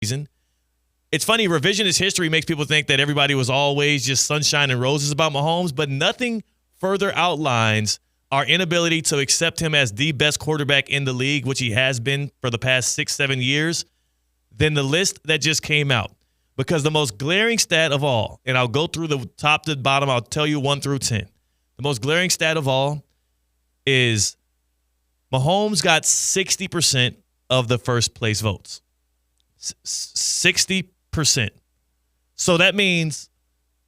season. It's funny, revisionist history makes people think that everybody was always just sunshine and roses about Mahomes, but nothing further outlines our inability to accept him as the best quarterback in the league, which he has been for the past 6-7 years, than the list that just came out. Because the most glaring stat of all, and I'll go through the top to the bottom, I'll tell you 1 through 10. The most glaring stat of all is Mahomes got 60% of the first place votes. 60%. So that means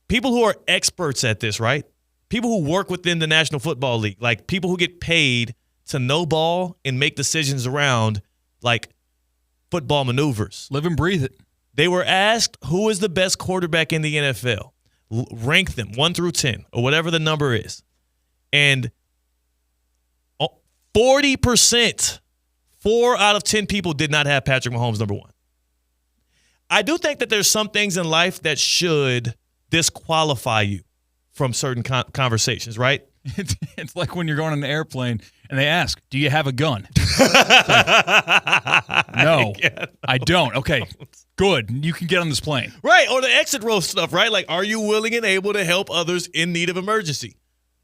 people who are experts at this, right? People who work within the National Football League, like people who get paid to know ball and make decisions around like football maneuvers. Live and breathe it. They were asked who is the best quarterback in the NFL. Rank them 1 through 10 or whatever the number is. And 40%, 4 out of 10 people did not have Patrick Mahomes number 1. I do think that there's some things in life that should disqualify you from certain conversations, right? It's like when you're going on an airplane and they ask, do you have a gun? No, I don't. Okay, good. You can get on this plane. Right, or the exit row stuff, right? Like, are you willing and able to help others in need of emergency?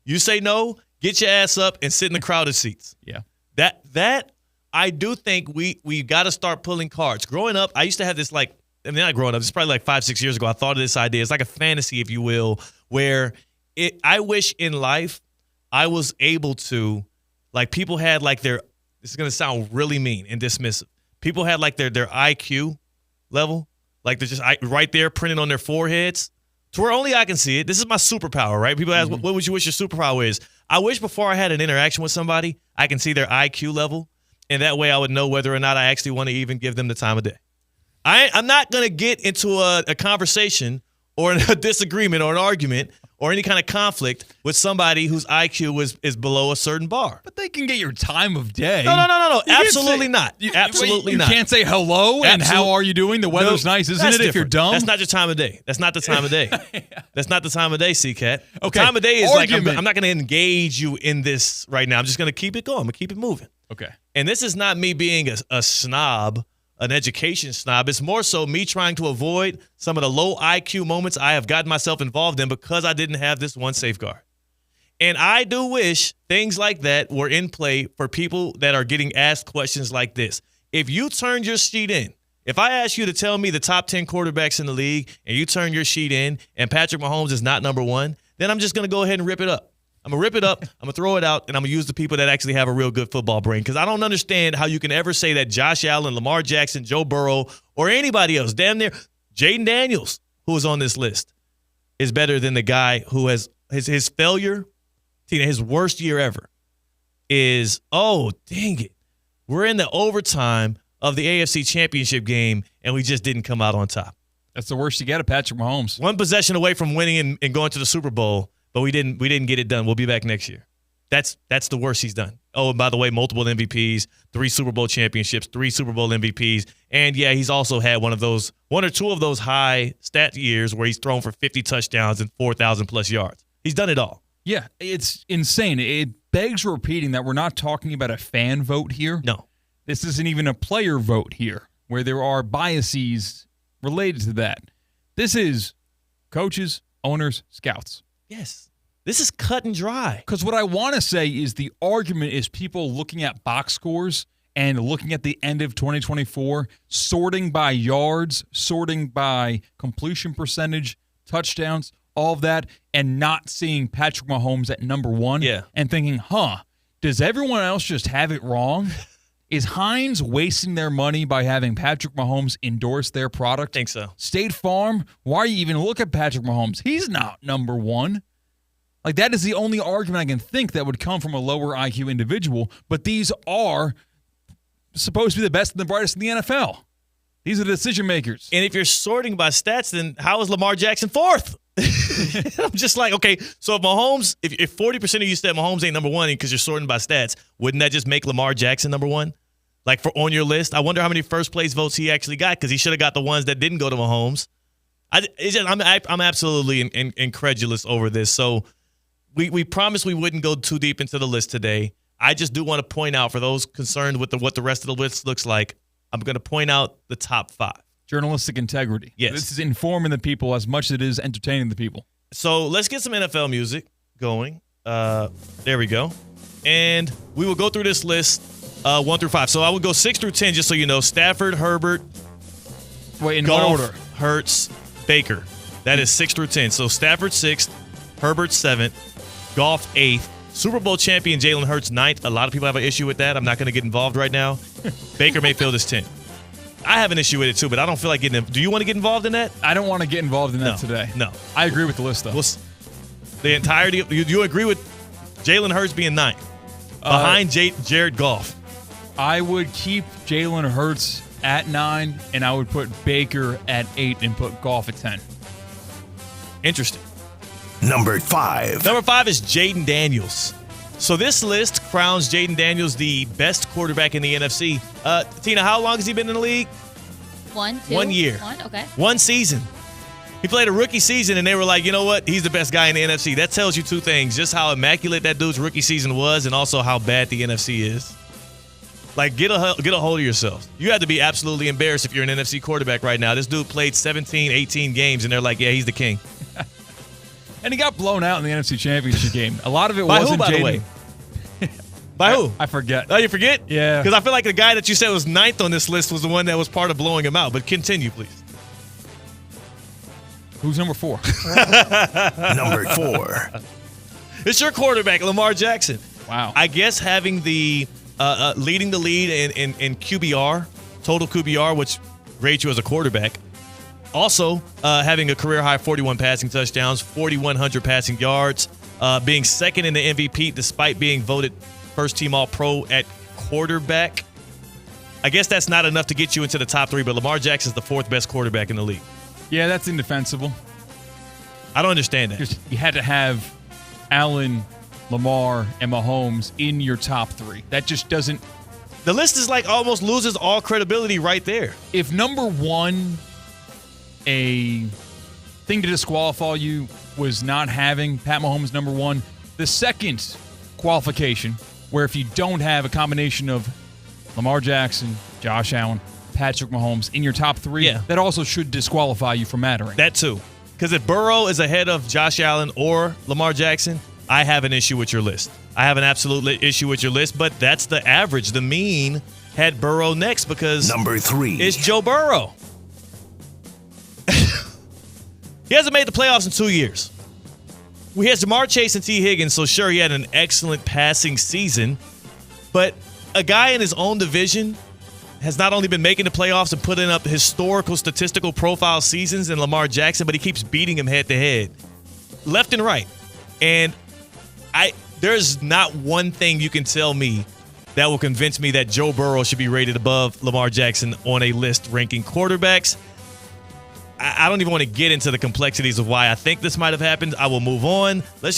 You say no, get your ass up and sit in the crowded seats. Yeah. That I do think we got to start pulling cards. Growing up, I used to have this not growing up, it's probably like 5-6 years ago, I thought of this idea. It's like a fantasy, if you will, where I wish in life I was able to, like people had like this is going to sound really mean and dismissive. People had like their IQ level, like they're just right there printed on their foreheads to where only I can see it. This is my superpower, right? People ask, what would you wish your superpower is? I wish before I had an interaction with somebody, I can see their IQ level, and that way I would know whether or not I actually want to even give them the time of day. I'm not going to get into a conversation or a disagreement or an argument or any kind of conflict with somebody whose IQ is below a certain bar. But they can get your time of day. No. Absolutely not. Absolutely not. You can't say hello and how are you doing? The weather's nice, isn't it, different. if you're dumb? That's not your time of day. That's not the time of day. Yeah. That's not the time of day, C-Cat. Okay. The time of day is Argument. like, I'm not going to engage you in this right now. I'm just going to keep it going. I'm going to keep it moving. Okay. And this is not me being a snob, an education snob. It's more so me trying to avoid some of the low IQ moments I have gotten myself involved in because I didn't have this one safeguard. And I do wish things like that were in play for people that are getting asked questions like this. If you turned your sheet in, if I ask you to tell me the top 10 quarterbacks in the league and you turn your sheet in and Patrick Mahomes is not number 1, then I'm just going to go ahead and rip it up. I'm going to rip it up, I'm going to throw it out, and I'm going to use the people that actually have a real good football brain because I don't understand how you can ever say that Josh Allen, Lamar Jackson, Joe Burrow, or anybody else, damn near Jaden Daniels, who is on this list, is better than the guy who has his failure, his worst year ever, is, oh, dang it, we're in the overtime of the AFC Championship game, and we just didn't come out on top. That's the worst you get of Patrick Mahomes. One possession away from winning and going to the Super Bowl, but we didn't get it done. We'll be back next year. That's the worst he's done. Oh, and by the way, multiple MVPs, 3 Super Bowl championships, 3 Super Bowl MVPs. And yeah, he's also had one or two of those high stat years where he's thrown for 50 touchdowns and 4,000 plus yards. He's done it all. Yeah, it's insane. It begs repeating that we're not talking about a fan vote here. No. This isn't even a player vote here where there are biases related to that. This is coaches, owners, scouts. Yes. This is cut and dry. Because what I want to say is the argument is people looking at box scores and looking at the end of 2024, sorting by yards, sorting by completion percentage, touchdowns, all of that, and not seeing Patrick Mahomes at number 1 and thinking, does everyone else just have it wrong? Is Heinz wasting their money by having Patrick Mahomes endorse their product? I think so. State Farm, why you even look at Patrick Mahomes? He's not number 1. Like, that is the only argument I can think that would come from a lower IQ individual, but these are supposed to be the best and the brightest in the NFL. These are the decision makers. And if you're sorting by stats, then how is Lamar Jackson 4th? I'm just like, okay, so if Mahomes, if 40% of you said Mahomes ain't number 1 because you're sorting by stats, wouldn't that just make Lamar Jackson number 1? Like for on your list? I wonder how many first place votes he actually got because he should have got the ones that didn't go to Mahomes. I'm absolutely incredulous over this. So we promised we wouldn't go too deep into the list today. I just do want to point out for those concerned with what the rest of the list looks like, I'm going to point out the top 5. journalistic integrity. Yes. This is informing the people as much as it is entertaining the people. So let's get some NFL music going. There we go. And we will go through this list 1 through 5. So I would go 6 through 10, just so you know. Stafford, Herbert, Wait, in Goff, what order? Hurts, Baker. That is 6 through 10. So Stafford 6th, Herbert 7th, Goff 8th, Super Bowl champion Jalen Hurts 9th. A lot of people have an issue with that. I'm not going to get involved right now. Baker Mayfield is 10th. I have an issue with it too, but I don't feel like getting. Do you want to get involved in that? I don't want to get involved in that today. No. I agree with the list, though. Well, the entirety. You agree with Jalen Hurts being 9th behind Jared Goff? I would keep Jalen Hurts at 9, and I would put Baker at 8 and put Goff at 10. Interesting. Number 5. Number 5 is Jaden Daniels. So this list crowns Jaden Daniels the best quarterback in the NFC. Tina, how long has he been in the league? 1, 2, 1 year. 1, okay. 1 season. He played a rookie season, and they were like, you know what? He's the best guy in the NFC. That tells you two things. Just how immaculate that dude's rookie season was, and also how bad the NFC is. Like, get a hold of yourself. You have to be absolutely embarrassed if you're an NFC quarterback right now. This dude played 17, 18 games, and they're like, yeah, he's the king. And he got blown out in the NFC Championship game. A lot of it By wasn't who, by the Jaden. way? By who? I forget. Oh, you forget? Yeah. Because I feel like the guy that you said was 9th on this list was the one that was part of blowing him out. But continue, please. Who's number 4? Number 4. It's your quarterback, Lamar Jackson. Wow. I guess having the leading the lead in QBR, total QBR, which rates you as a quarterback. Also, having a career-high 41 passing touchdowns, 4,100 passing yards, being second in the MVP despite being voted first-team All-Pro at quarterback. I guess that's not enough to get you into the top 3, but Lamar Jackson's the 4th best quarterback in the league. Yeah, that's indefensible. I don't understand that. Just, you had to have Allen, Lamar, and Mahomes in your top 3. That just doesn't. The list is like almost loses all credibility right there. If number 1, a thing to disqualify you was not having Pat Mahomes number 1, the second qualification, where if you don't have a combination of Lamar Jackson, Josh Allen, Patrick Mahomes in your top 3, Yeah. that also should disqualify you from mattering. That too. Because if Burrow is ahead of Josh Allen or Lamar Jackson, I have an issue with your list. I have an absolute issue with your list, but that's the average. The mean had Burrow next because Number 3. it's Joe Burrow. He hasn't made the playoffs in 2 years. We had Jamar Chase and T. Higgins, so sure, he had an excellent passing season. But a guy in his own division has not only been making the playoffs and putting up historical statistical profile seasons in Lamar Jackson, but he keeps beating him head-to-head, left and right. And there's not one thing you can tell me that will convince me that Joe Burrow should be rated above Lamar Jackson on a list ranking quarterbacks. I don't even want to get into the complexities of why I think this might have happened. I will move on. Let's